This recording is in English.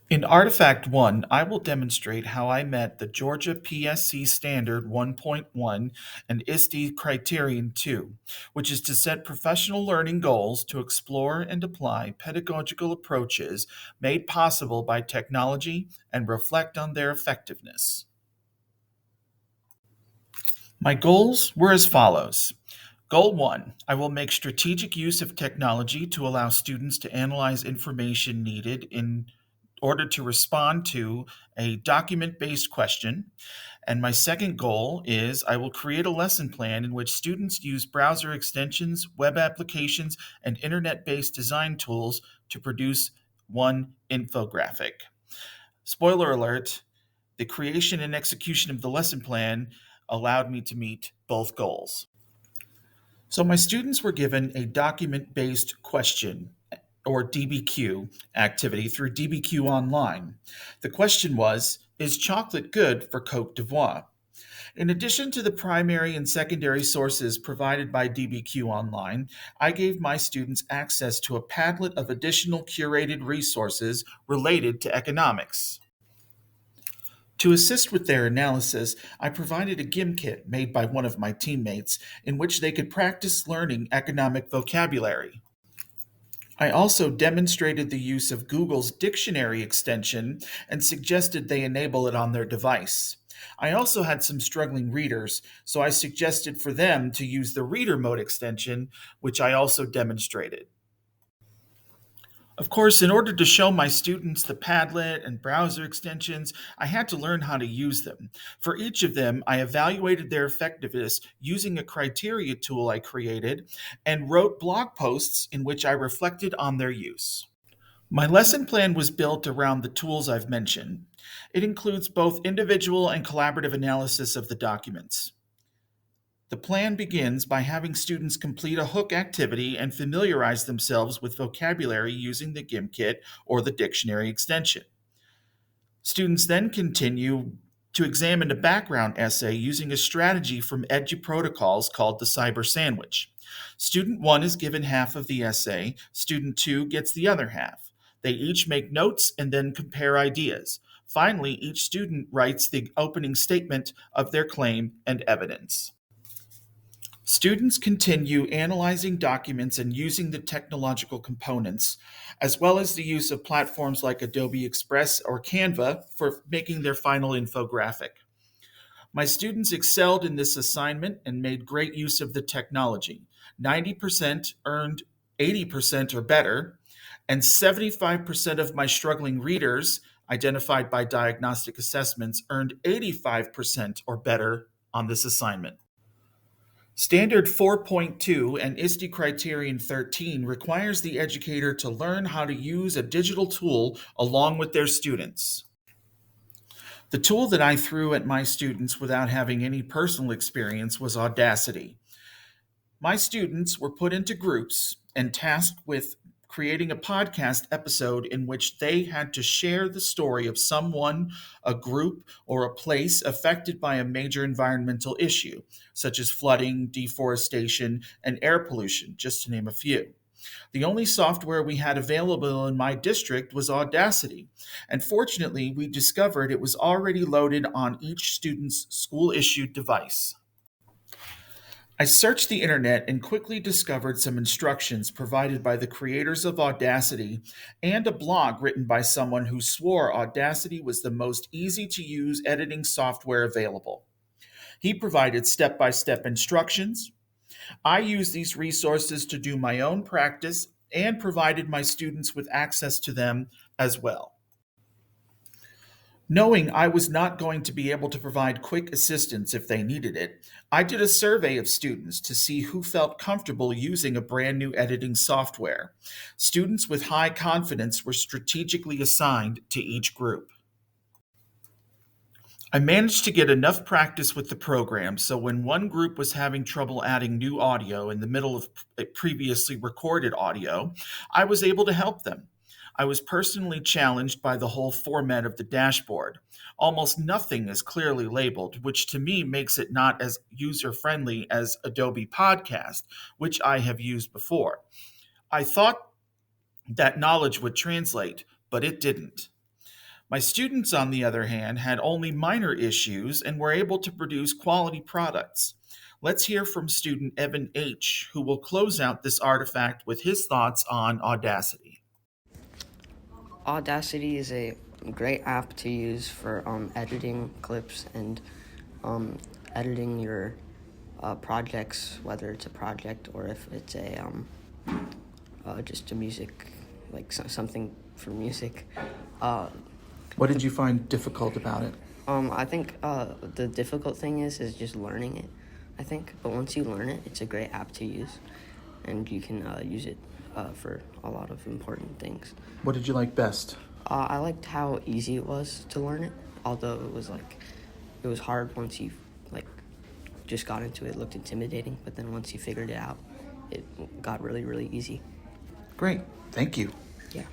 In Artifact 1, I will demonstrate how I met the Georgia PSC Standard 1.1 and ISTE Criterion 2, which is to set professional learning goals to explore and apply pedagogical approaches made possible by technology and reflect on their effectiveness. My goals were as follows. Goal 1, I will make strategic use of technology to allow students to analyze information needed in order to respond to a document based question. And my second goal is I will create a lesson plan in which students use browser extensions, web applications, and internet based design tools to produce one infographic. Spoiler alert, the creation and execution of the lesson plan allowed me to meet both goals. So my students were given a document-based question or DBQ activity through DBQ Online. The question was, is chocolate good for Cote d'Ivoire? In addition to the primary and secondary sources provided by DBQ Online, I gave my students access to a Padlet of additional curated resources related to economics. To assist with their analysis, I provided a GIM kit made by one of my teammates in which they could practice learning economic vocabulary. I also demonstrated the use of Google's dictionary extension and suggested they enable it on their device. I also had some struggling readers, so I suggested for them to use the reader mode extension, which I also demonstrated. Of course, in order to show my students the Padlet and browser extensions, I had to learn how to use them. For each of them, I evaluated their effectiveness using a criteria tool I created and wrote blog posts in which I reflected on their use. My lesson plan was built around the tools I've mentioned. It includes both individual and collaborative analysis of the documents. The plan begins by having students complete a hook activity and familiarize themselves with vocabulary using the GIM kit or the dictionary extension. Students then continue to examine a background essay using a strategy from EduProtocols called the Cyber Sandwich. Student 1 is given half of the essay, student 2 gets the other half. They each make notes and then compare ideas. Finally, each student writes the opening statement of their claim and evidence. Students continue analyzing documents and using the technological components, as well as the use of platforms like Adobe Express or Canva for making their final infographic. My students excelled in this assignment and made great use of the technology. 90% earned 80% or better, and 75% of my struggling readers, identified by diagnostic assessments, earned 85% or better on this assignment. Standard 4.2 and ISTE Criterion 13 requires the educator to learn how to use a digital tool along with their students. The tool that I threw at my students without having any personal experience was Audacity. My students were put into groups and tasked with creating a podcast episode in which they had to share the story of someone, a group, or a place affected by a major environmental issue, such as flooding, deforestation, and air pollution, just to name a few. The only software we had available in my district was Audacity, and fortunately, we discovered it was already loaded on each student's school issued device. I searched the internet and quickly discovered some instructions provided by the creators of Audacity and a blog written by someone who swore Audacity was the most easy to use editing software available. He provided step by step instructions. I used these resources to do my own practice and provided my students with access to them as well. Knowing I was not going to be able to provide quick assistance if they needed it, I did a survey of students to see who felt comfortable using a brand new editing software. Students with high confidence were strategically assigned to each group. I managed to get enough practice with the program so when one group was having trouble adding new audio in the middle of previously recorded audio, I was able to help them. I was personally challenged by the whole format of the dashboard. Almost nothing is clearly labeled, which to me makes it not as user friendly as Adobe Podcast, which I have used before. I thought that knowledge would translate, but it didn't. My students, on the other hand, had only minor issues and were able to produce quality products. Let's hear from student Evan H., who will close out this artifact with his thoughts on Audacity. Audacity is a great app to use for editing clips and editing your projects, whether it's a project or if it's just a music, like something for music. Uh, What did you find difficult about it? I think the difficult thing is just learning it, I think. But once you learn it, it's a great app to use, and you can use it for a lot of important things. What did you like best? I liked how easy it was to learn it, although it was hard once you like just got into it. It looked intimidating, but then once you figured it out, it got really, really easy. Great. Thank you. Yeah.